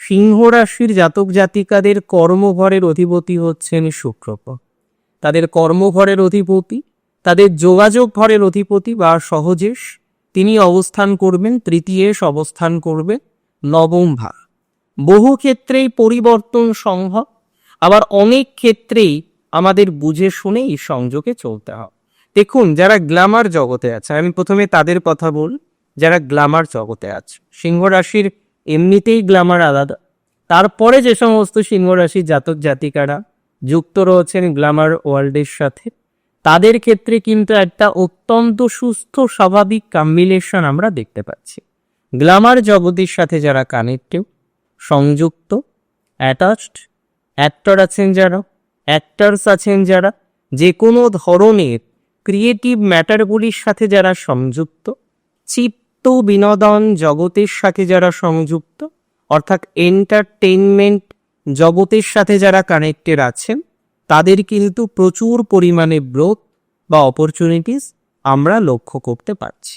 সিংহ রাশির জাতক জাতিকাদের কর্মঘরের অধিপতি হচ্ছেন শুক্র। তাদের কর্মঘরের অধিপতি, তাদের যোগাযোগ ঘরের অধিপতি বা সহজেশ, তিনি অবস্থান করবেন তৃতীয়, অবস্থান করবে নবম ভাব। বহু ক্ষেত্রেই পরিবর্তন সম্ভব, আবার অনেক ক্ষেত্রেই আমাদের বুঝে শুনে এই সংযোগে চলতে হবে। দেখুন, যারা গ্ল্যামার জগতে আছে, আমি প্রথমে তাদের কথা বল, যারা গ্ল্যামার জগতে আছে, সিংহ রাশির এমনিতেই গ্ল্যামার আলাদা, তারপরে যে সমস্ত সিংহ রাশির জাতক জাতিকারা যুক্ত রয়েছেন গ্ল্যামার ওয়ার্ল্ডের সাথে, তাদের ক্ষেত্রে কিন্তু একটা অত্যন্ত সুস্থ স্বাভাবিক কম্বিনেশন আমরা দেখতে পাচ্ছি। গ্ল্যামার জগতের সাথে যারা কানেক্টেড, সংযুক্ত, অ্যাটাচড, অ্যাক্টর আছেন যারা, অ্যাক্টার্স আছেন যারা, যে কোনো ধরনের ক্রিয়েটিভ ম্যাটারগুলির সাথে যারা সংযুক্ত, চিত্ত বিনোদন জগতের সাথে যারা সংযুক্ত, অর্থাৎ এন্টারটেইনমেন্ট জগতের সাথে যারা কানেক্টেড আছেন, তাদের কিন্তু প্রচুর পরিমাণে গ্রোথ বা অপরচুনিটিস আমরা লক্ষ্য করতে পারছি।